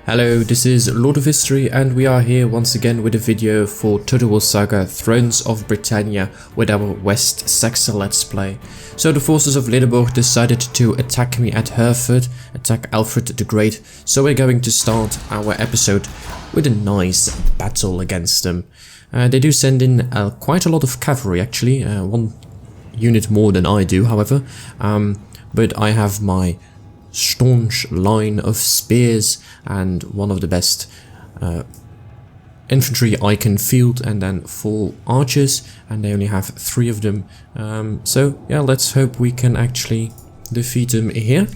Hello, this is Lord of History and we are here once again with a video for Total War Saga Thrones of Britannia with our West Saxa Let's Play. So the forces of Lindenburg decided to attack me at Hereford, attack Alfred the Great, so we're going to start our episode with a nice battle against them. They do send in quite a lot of cavalry actually, one unit more than I do however, but I have my staunch line of spears and one of the best infantry I can field, and then 4 archers, and they only have 3 of them. So yeah, let's hope we can actually defeat them here.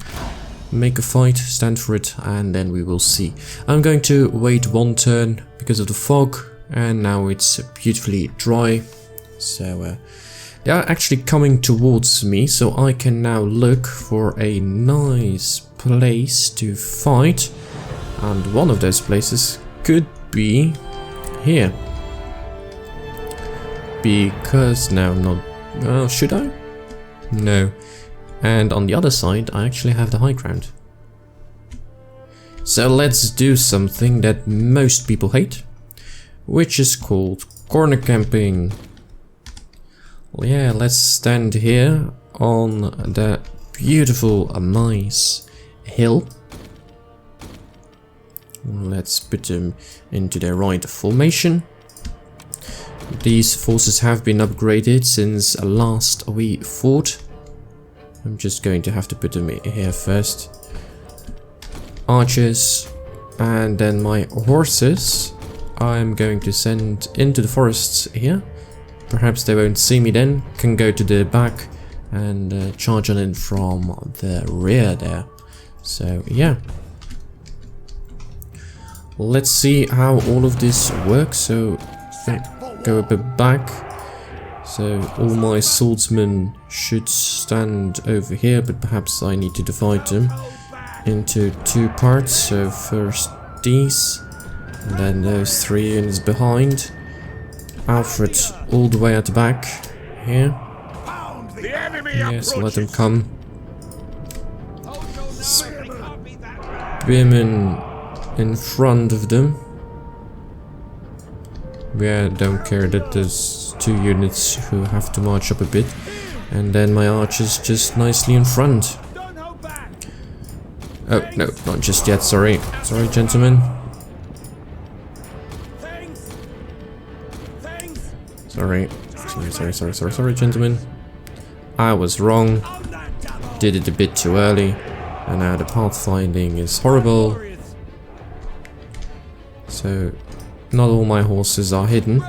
Make a fight, stand for it, and then we will see. I'm going to wait 1 turn because of the fog, and now it's beautifully dry. So they are actually coming towards me, so I can now look for a nice place to fight, and one of those places could be here. Because now not... should I? No. And on the other side I actually have the high ground. So let's do something that most people hate, which is called corner camping. Yeah, let's stand here on the beautiful, nice hill. Let's put them into their right formation. These forces have been upgraded since last we fought. I'm just going to have to put them here first. Archers, and then my horses I'm going to send into the forests here. Perhaps they won't see me then, can go to the back and charge on in from the rear there. So yeah. Let's see how all of this works. So go a bit back. So all my swordsmen should stand over here, but perhaps I need to divide them into 2 parts. So first these, and then those 3 units behind. Alfred all the way at the back here. Yes, let them come. Spearmen in front of them. Yeah, don't care that there's 2 units who have to march up a bit. And then my archers just nicely in front. Oh, no, not just yet, sorry. Sorry, gentlemen. Sorry, gentlemen. I was wrong. Did it a bit too early. And now the pathfinding is horrible. So, not all my horses are hidden.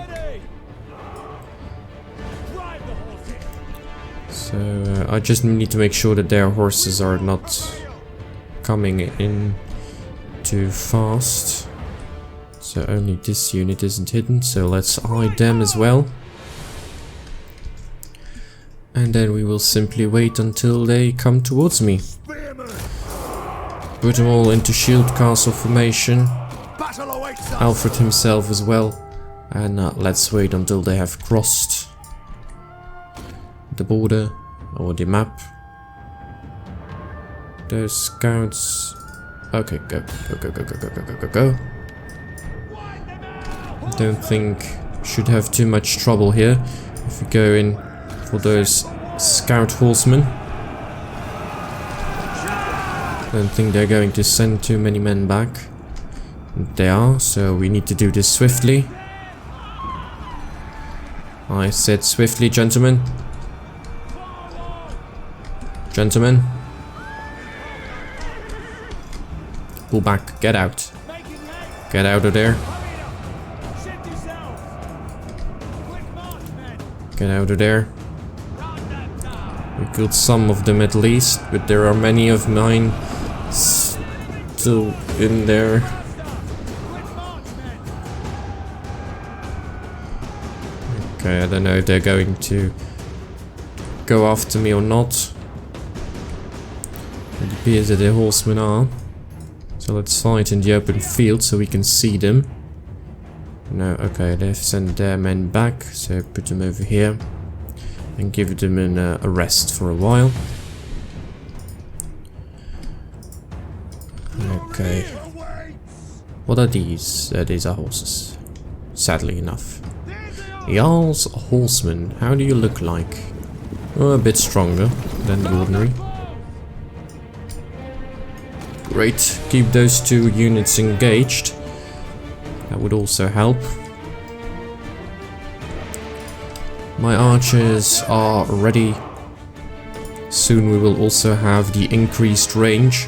So, I just need to make sure that their horses are not coming in too fast. So only this unit isn't hidden, so let's hide them as well. And then we will simply wait until they come towards me. Put them all into shield castle formation. Alfred himself as well. And let's wait until they have crossed the border or the map. Those scouts... Okay, go. Don't think should have too much trouble here if we go in for those scout horsemen. Don't think they're going to send too many men back. They are, so we need to do this swiftly. I said swiftly, gentlemen. Gentlemen. Pull back, get out. Get out of there. Get out of there. We killed some of them at least, but there are many of mine still in there. Okay, I don't know if they're going to go after me or not. It appears that the horsemen are. So let's fight in the open field so we can see them. No, okay, they've sent their men back, so put them over here and give them a rest for a while. Okay. What are these? These are horses. Sadly enough. Jarl's horsemen. How do you look like? Oh, a bit stronger than the ordinary. Great. Keep those 2 units engaged. That would also help. My archers are ready. Soon we will also have the increased range,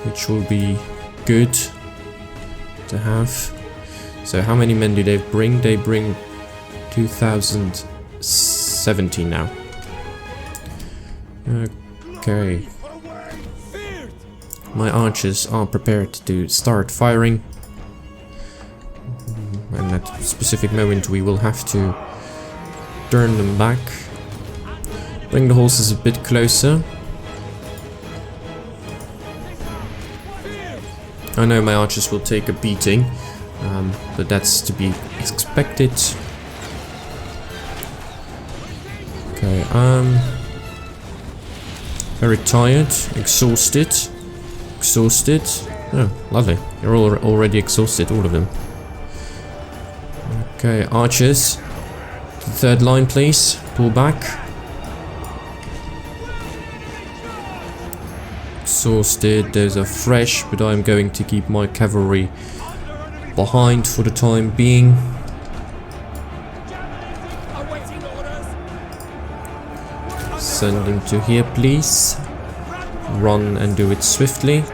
which will be good to have. So how many men do they bring? They bring 2070 now. Okay. My archers are prepared to start firing. And at a specific moment we will have to turn them back. Bring the horses a bit closer. I know my archers will take a beating, but that's to be expected. Okay, very tired, exhausted. Oh, lovely. They're all already exhausted, all of them. Okay, archers. The 3rd line, please. Pull back. Exhausted. Those are fresh, but I'm going to keep my cavalry behind for the time being. Send them to here, please. Run and do it swiftly.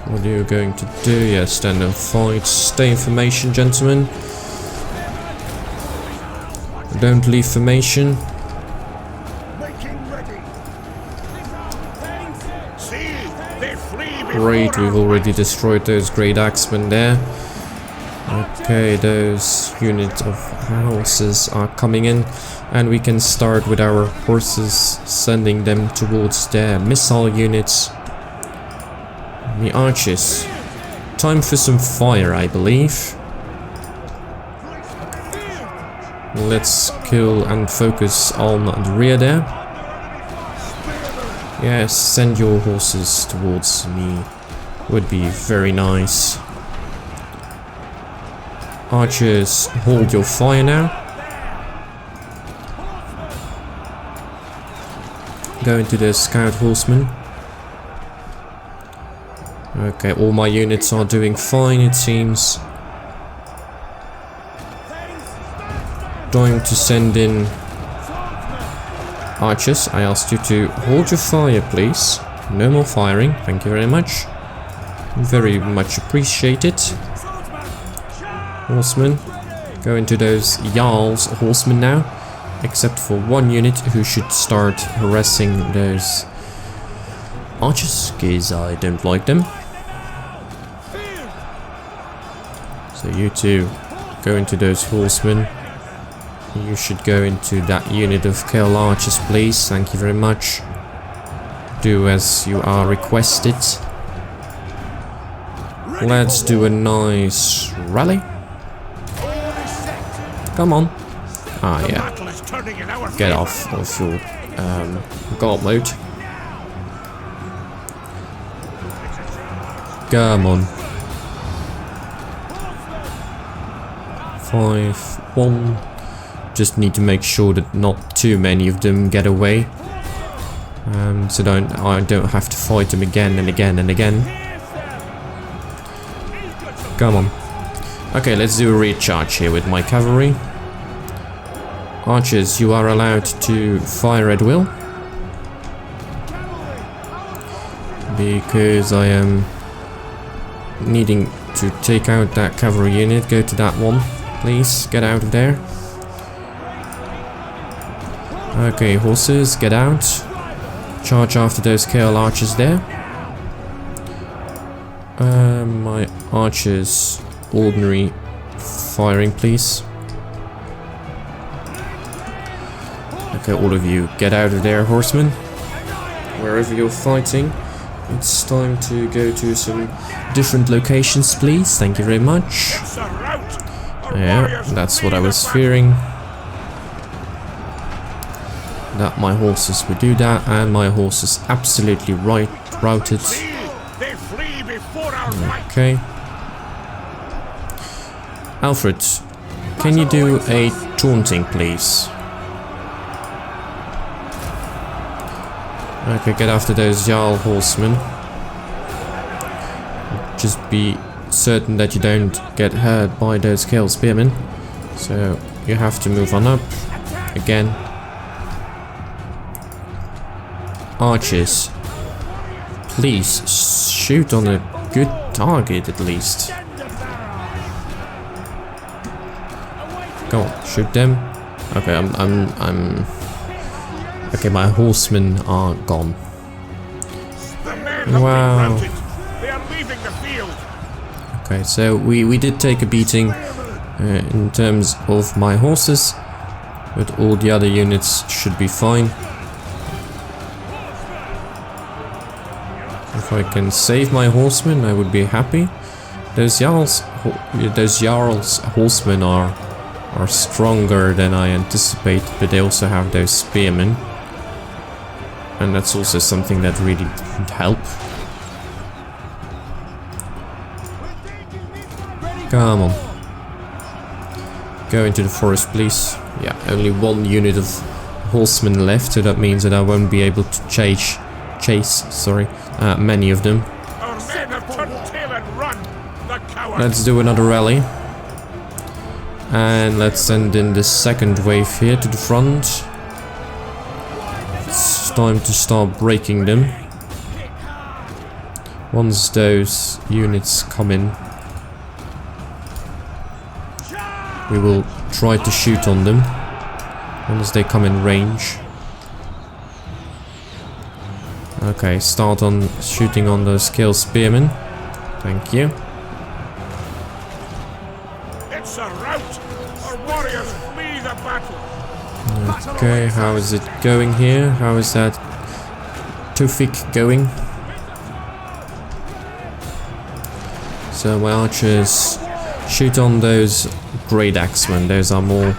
What are you going to do? Yeah, stand and fight. Stay in formation, gentlemen. Don't leave formation. Great, we've already destroyed those great axemen there. Okay, those units of horses are coming in, and we can start with our horses, sending them towards their missile units. The archers. Time for some fire, I believe. Let's kill and focus on the rear there. Yes, send your horses towards me. Would be very nice. Archers, hold your fire now. Go into the scout horsemen. Okay, all my units are doing fine, it seems. Time to send in archers. I asked you to hold your fire, please. No more firing, thank you very much. Very much appreciated. Horsemen, go into those Jarl's horsemen now. Except for 1 unit who should start harassing those archers, because I don't like them. So you 2 go into those horsemen. You should go into that unit of Kale archers, please. Thank you very much. Do as you are requested. Let's do a nice rally. Come on. Ah, yeah. Get off of your guard mode. Come on. 5-1. Just need to make sure that not too many of them get away. So I don't have to fight them again and again and again. Come on. Okay, let's do a recharge here with my cavalry. Archers, you are allowed to fire at will. Because I am needing to take out that cavalry unit. Go to that one, please. Get out of there. Okay, horses, get out. Charge after those Kale archers there. My archers, ordinary firing, please. Okay, all of you, get out of there, horsemen. Wherever you're fighting, it's time to go to some different locations, please. Thank you very much. Yeah, that's what I was fearing. that my horses would do that, and my horse is absolutely routed. They flee before our fight. Okay. Alfred, can you do a taunting, please? Okay, get after those Jarl horsemen. Just be certain that you don't get hurt by those Kill Spearmen. So you have to move on up. Again. Archers. Please shoot on a good target at least. Go on, shoot them. Okay, I'm okay, my horsemen are gone. Wow. They are leaving the field. Okay, so we did take a beating in terms of my horses, but all the other units should be fine. If I can save my horsemen, I would be happy. Those Jarl's horsemen are stronger than I anticipated, but they also have those spearmen. And that's also something that really didn't help. Come on. Go into the forest, please. Yeah, only one unit of horsemen left, so that means that I won't be able to chase many of them. Our men have turned tail and run. The cowards. Let's do another rally. And let's send in the second wave here to the front. It's time to start breaking them. Once those units come in, we will try to shoot on them once they come in range. Okay, start on shooting on those Kill Spearmen. Thank you. It's a rout. Our warriors flee the battle. Okay, how is it going here? How is that Tufik going? So my archers shoot on those Great Axemen. Those are more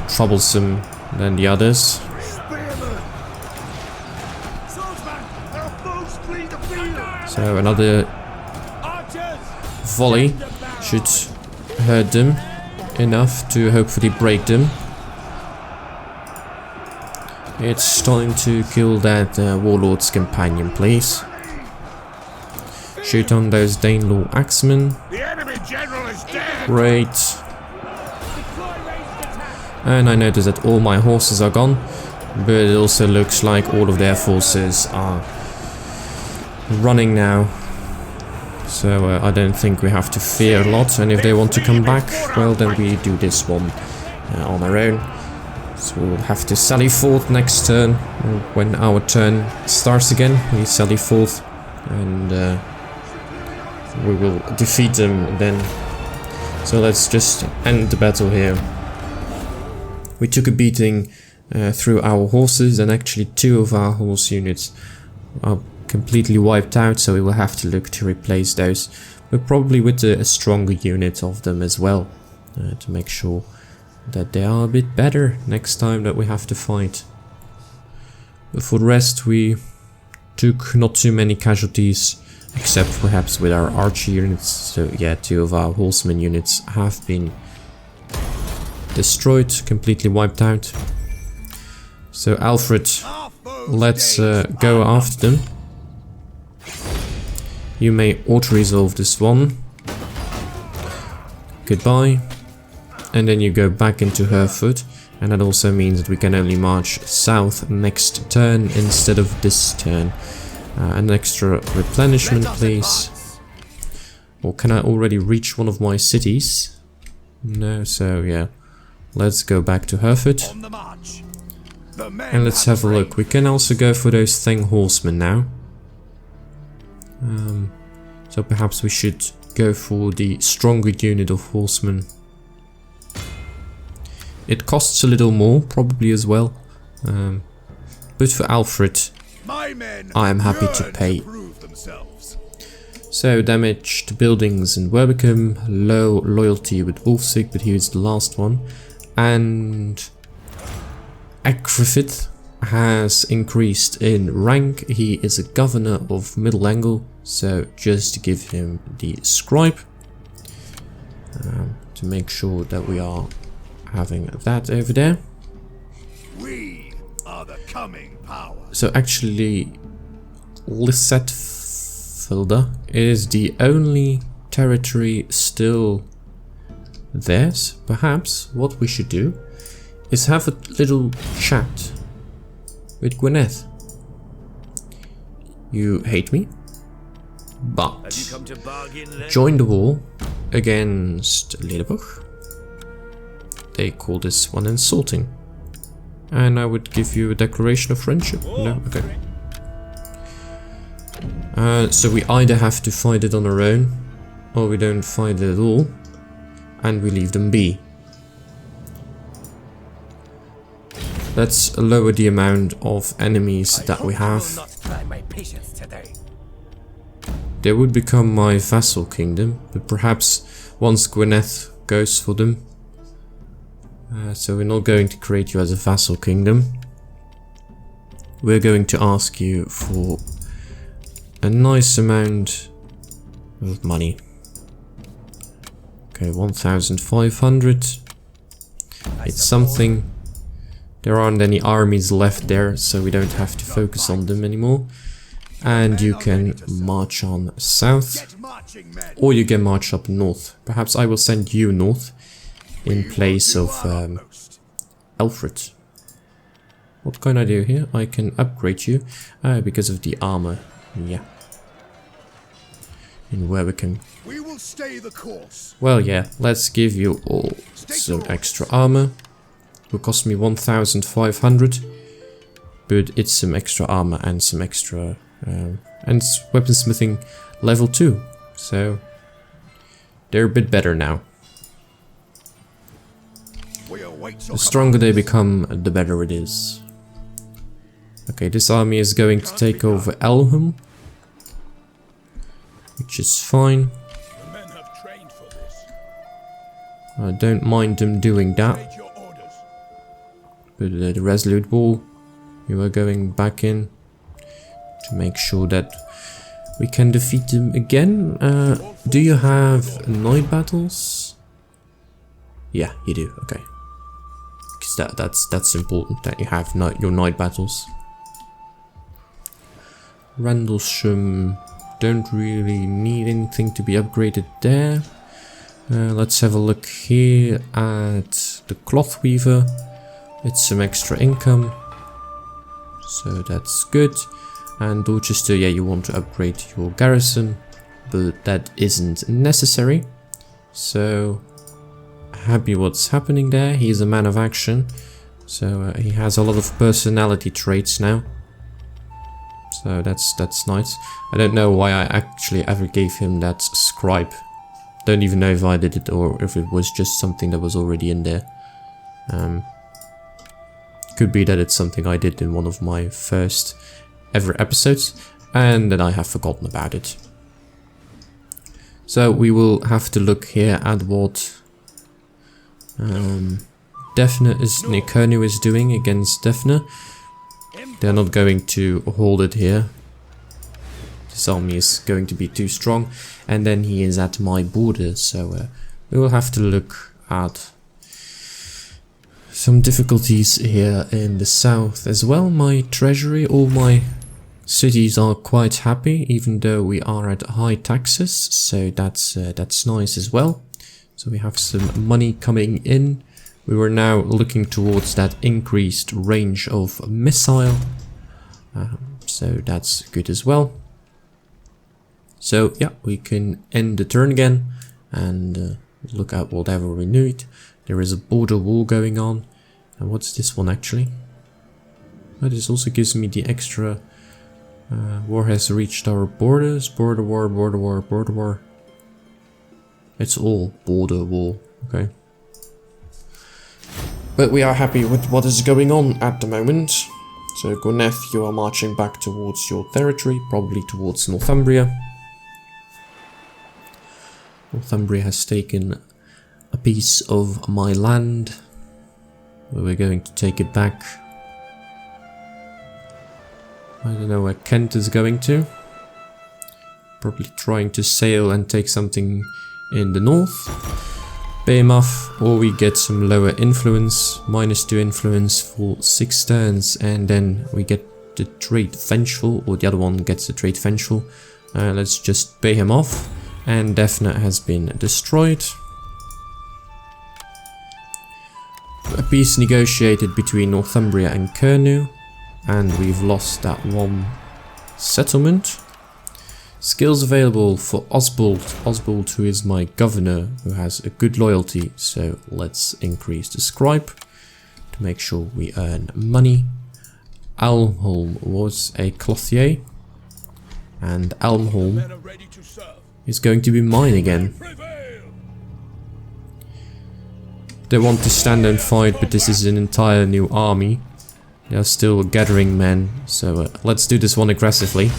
troublesome than the others. So another volley should hurt them enough to hopefully break them. It's time to kill that Warlord's companion, please. Shoot on those Danelaw Axemen. The enemy general is dead. Great. And I notice that all my horses are gone, but it also looks like all of their forces are running now. So I don't think we have to fear a lot, and if they want to come back, well, then we do this one on our own. So we'll have to sally forth next turn. When our turn starts again, we sally forth and we will defeat them then. So let's just end the battle here. We took a beating through our horses, and actually 2 of our horse units are completely wiped out, so we will have to look to replace those, but probably with a stronger unit of them as well, to make sure that they are a bit better next time that we have to fight. But for the rest, we took not too many casualties, except perhaps with our archer units. So yeah, 2 of our horseman units have been destroyed, completely wiped out. So Alfred, let's go after them. You may auto-resolve this one. Goodbye. And then you go back into Hereford, and that also means that we can only march south next turn instead of this turn. An extra replenishment, please. Or can I already reach one of my cities? No, so yeah. Let's go back to Hereford. And let's have a look. We can also go for those Thing horsemen now. So perhaps we should go for the stronger unit of horsemen. It costs a little more, probably as well. But for Alfred, I am happy to pay. So damage to buildings in Werbicombe, low loyalty with Wolfsig, but here's the last one. And Akrifit, has increased in rank. He is a governor of Middle Angle, so just give him the scribe to make sure that we are having that over there. We are the coming power. So actually, Lissetfelder is the only territory still theirs. Perhaps what we should do is have a little chat with Gwyneth. You hate me, but join the war against Ledeboch. They call this one insulting. And I would give you a declaration of friendship. No? Okay. So we either have to fight it on our own, or we don't fight it at all, and we leave them be. Let's lower the amount of enemies that we have. They would become my vassal kingdom, but perhaps once Gwyneth goes for them. So we're not going to create you as a vassal kingdom. We're going to ask you for a nice amount of money. Okay, 1,500. It's something. There aren't any armies left there, so we don't have to focus on them anymore. And you can march on south, or you can march up north. Perhaps I will send you north in place of Alfred. What can I do here? I can upgrade you because of the armor. Yeah. And where we can... We will stay the course. Well, yeah, let's give you all some extra armor. It will cost me 1,500, but it's some extra armor and some extra... and it's weaponsmithing level 2, so they're a bit better now. The stronger they become, the better it is. Okay, this army is going to take over Elham, which is fine. I don't mind them doing that. But the Resolute Wall, you are going back in to make sure that we can defeat them again. Do you have night battles? Yeah, you do. Okay, because that's important that you have your night battles. Randlesham don't really need anything to be upgraded there. Let's have a look here at the Cloth Weaver. It's some extra income, so that's good. And Dorchester, yeah, you want to upgrade your garrison, but that isn't necessary. So happy what's happening there. He's a man of action, so he has a lot of personality traits now. So that's nice. I don't know why I actually ever gave him that scribe. Don't even know if I did it or if it was just something that was already in there. Could be that it's something I did in one of my first ever episodes and then I have forgotten about it. So we will have to look here at what Nekernu is doing against Defner. They're not going to hold it here. This army is going to be too strong, and then he is at my border, so we will have to look at some difficulties here in the south as well. My treasury, all my cities are quite happy, even though we are at high taxes, so that's nice as well. So we have some money coming in. We were now looking towards that increased range of missile, so that's good as well. So yeah, we can end the turn again and look at whatever we need. There is a border wall going on. And what's this one actually? Oh, this also gives me the extra war has reached our borders. Border war, border war, border war. It's all border wall, okay. But we are happy with what is going on at the moment. So Gwyneth, you are marching back towards your territory, probably towards Northumbria. Northumbria has taken a piece of my land. We're going to take it back. I don't know where Kent is going to. Probably trying to sail and take something in the north. Pay him off, or we get some lower influence, -2 influence for 6 turns, and then we get the trade vengeful, or the other one gets the trade vengeful. Let's just pay him off, and Defna has been destroyed. A peace negotiated between Northumbria and Kernu, and we've lost that one settlement. Skills available for Osbald. Osbald, who is my governor, who has a good loyalty, so let's increase the scribe to make sure we earn money. Almholm was a clothier, and Almholm is going to be mine again. They want to stand and fight, but this is an entire new army. They are still gathering men, so let's do this one aggressively.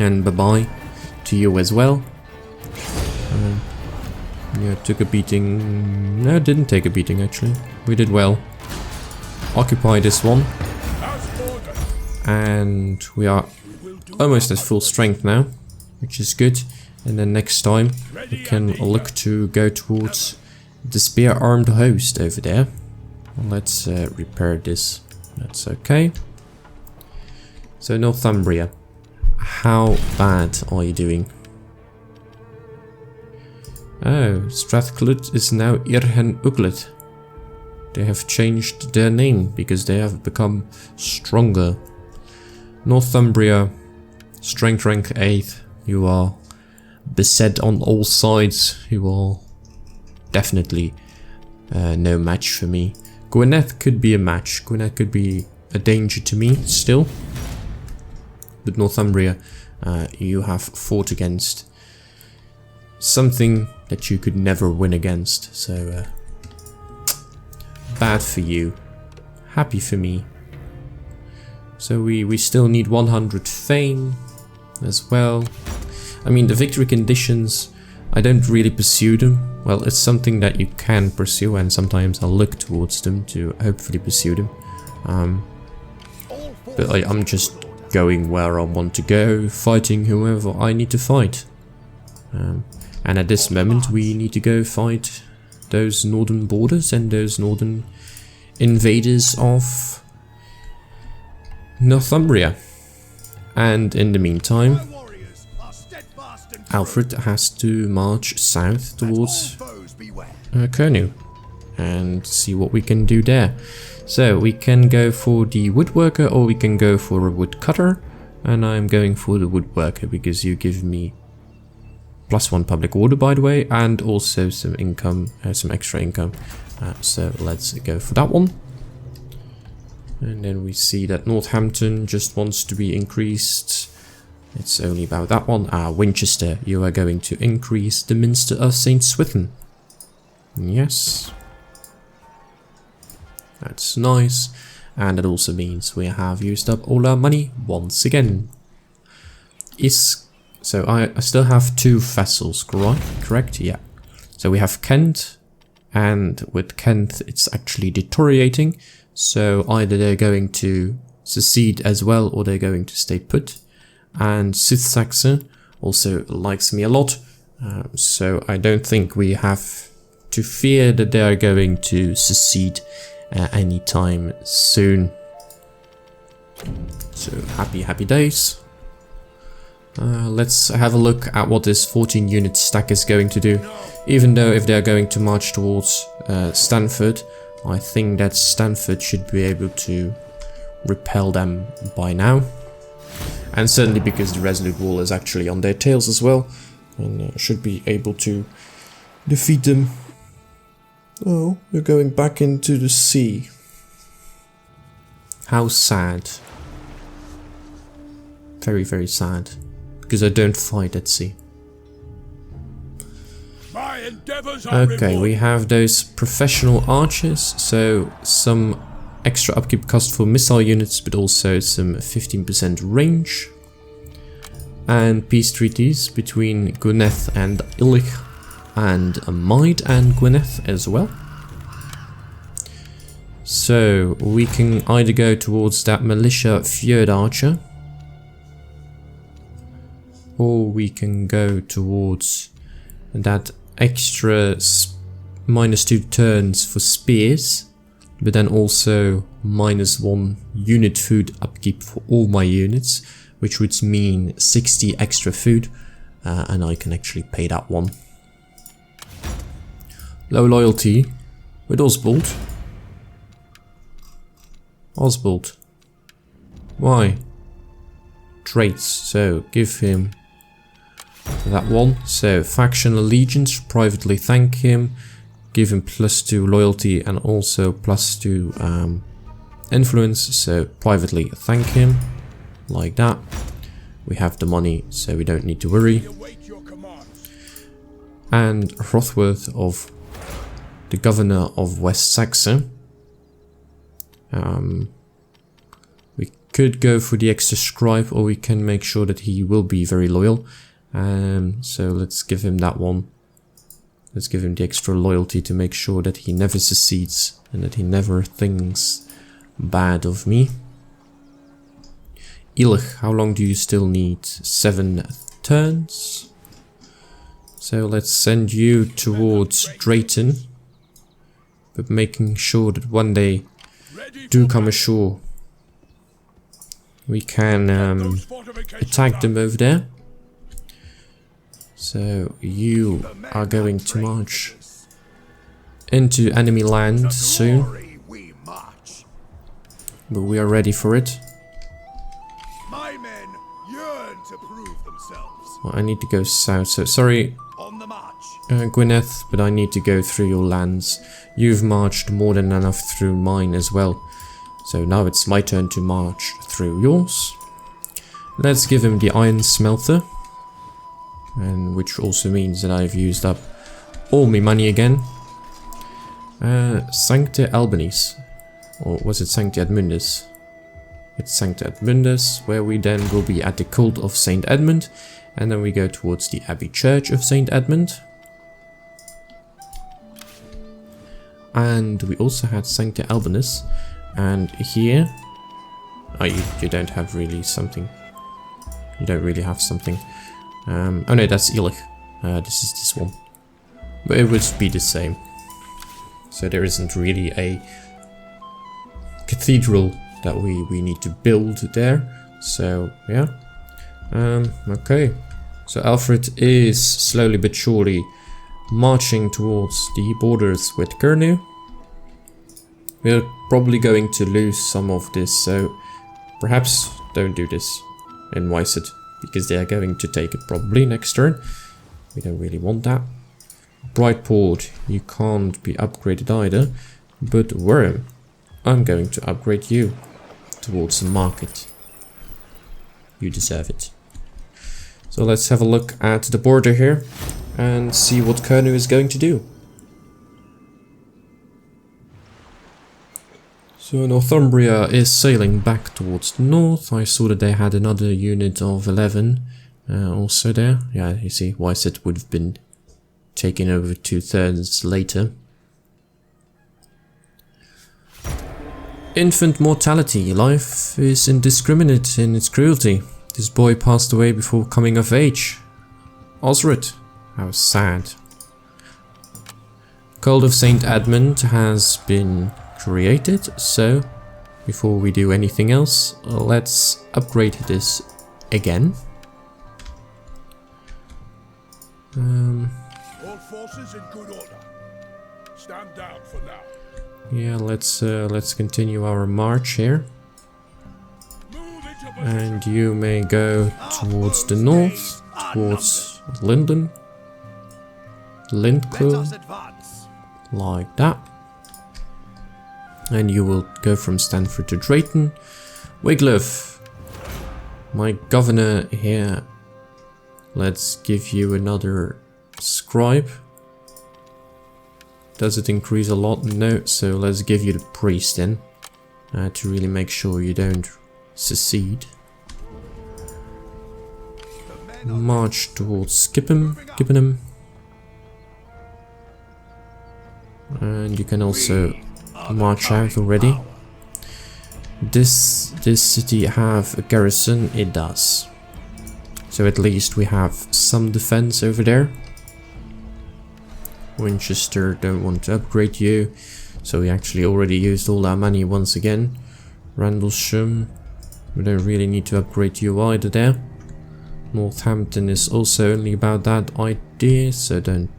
And bye-bye to you as well. Yeah, took a beating. No, didn't take a beating actually. We did well. Occupy this one. And we are almost at full strength now, which is good. And then next time we can look to go towards the spear-armed host over there. Let's repair this. That's okay. So Northumbria, how bad are you doing? Oh, Strathclyde is now Irhen Uglet. They have changed their name because they have become stronger. Northumbria, strength rank 8. You are beset on all sides. You are definitely no match for me. Gwynedd could be a match. Gwynedd could be a danger to me still. But Northumbria, you have fought against something that you could never win against. So bad for you. Happy for me. So we still need 100 fame as well. I mean, the victory conditions, I don't really pursue them. Well, it's something that you can pursue, and sometimes I'll look towards them to hopefully pursue them. But I'm just going where I want to go, fighting whoever I need to fight. And at this moment we need to go fight those northern borders and those northern invaders of Northumbria. And in the meantime, Alfred has to march south towards Kernu and see what we can do there. So we can go for the woodworker, or we can go for a woodcutter, and I'm going for the woodworker because you give me +1 public order, by the way, and also some income, some extra income. So let's go for that one. And then we see that Northampton just wants to be increased. It's only about that one. Winchester, you are going to increase the Minster of St. Swithin. Yes. That's nice. And it also means we have used up all our money once again. So I still have 2 vassals, correct? Yeah. So we have Kent, and with Kent it's actually deteriorating. So either they're going to secede as well, or they're going to stay put. And Seaxe also likes me a lot, so I don't think we have to fear that they are going to secede anytime soon. So happy days. Let's have a look at what this 14 unit stack is going to do. Even though if they're going to march towards Stanford, I think that Stanford should be able to repel them by now. And certainly because the Resolute Wall is actually on their tails as well, and should be able to defeat them. Oh, you're going back into the sea. How sad. Very, very sad. Because I don't fight at sea. Okay, we have those professional archers, so some extra upkeep cost for missile units, but also some 15% range. And peace treaties between Gwynedd and Illich, and Maid and Gwynedd as well. So we can either go towards that militia fjord archer, or we can go towards that extra -2 turns for spears, but then also -1 unit food upkeep for all my units, which would mean 60 extra food, and I can actually pay that one. Low loyalty with Oswald. Oswald. Why? Traits, so give him that one. So faction allegiance, privately thank him, give him +2 loyalty and also +2 influence, so privately thank him, like that. We have the money, so we don't need to worry. And Hrothworth of the governor of West Saxe. We could go for the extra scribe, or we can make sure that he will be very loyal. So let's give him that one. Let's give him the extra loyalty to make sure that he never succeeds and that he never thinks bad of me. Ilch, how long do you still need? 7 turns. So let's send you towards Drayton, but making sure that when they do come ashore, we can attack them over there. So you are going to march into enemy land soon, but we are ready for it. My men yearn to prove themselves. Well, I need to go south, so sorry, On the march. Gwyneth, but I need to go through your lands. You've marched more than enough through mine as well, so now it's my turn to march through yours. Let's give him the iron smelter, and which also means that I've used up all my money again. Sancte Albanese, or was it Sancte Edmundus? It's Sancte Edmundus, where we then will be at the cult of Saint Edmund, and then we go towards the Abbey Church of Saint Edmund. And we also had Sancte Albanus, and here, oh, you don't have really something. You don't really have something. Oh no, that's Illich. This is this one. But it would be the same. So there isn't really a cathedral that we need to build there. So yeah. Okay. So Alfred is slowly but surely marching towards the borders with Kurnu. We're probably going to lose some of this, so perhaps don't do this in Wyset, because they are going to take it probably next turn. We don't really want that. Brightport, you can't be upgraded either, but Worm, I'm going to upgrade you towards the market. You deserve it. So let's have a look at the border here and see what Kurnu is going to do. So Northumbria is sailing back towards the north. I saw that they had another unit of 11 also there. Yeah, you see, Wyset would have been taken over 2/3 later. Infant mortality. Life is indiscriminate in its cruelty. This boy passed away before coming of age. Osred. How sad. Cult of Saint Edmund has been created, so before we do anything else, let's upgrade this again. All forces in good order. Stand down for now. Yeah, let's continue our march here. And you may go towards the north, towards Linden, Lindclue, like that. And you will go from Stanford to Drayton. Wiglaf, my governor here. Let's give you another scribe. Does it increase a lot? No, so let's give you the priest then, to really make sure you don't secede. March towards Skippenham. And you can also march out already. This city have a garrison? It does. So at least we have some defense over there. Winchester don't want to upgrade you, so we actually already used all our money once again. Randlesham, we don't really need to upgrade you either there. Northampton is also only about that idea, so don't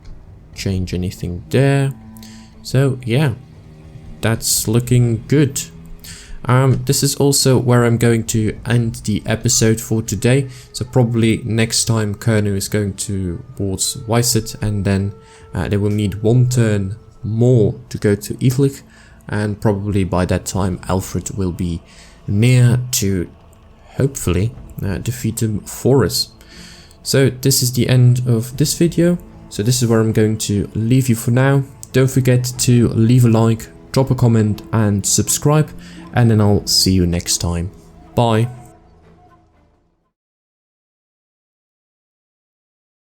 change anything there. So yeah, that's looking good. This is also where I'm going to end the episode for today. So probably next time Kernu is going towards Wyset, and then they will need one turn more to go to Idlich, and probably by that time Alfred will be near to hopefully defeat them for us. So this is the end of this video. So this is where I'm going to leave you for now. Don't forget to leave a like, drop a comment and subscribe, and then I'll see you next time. Bye.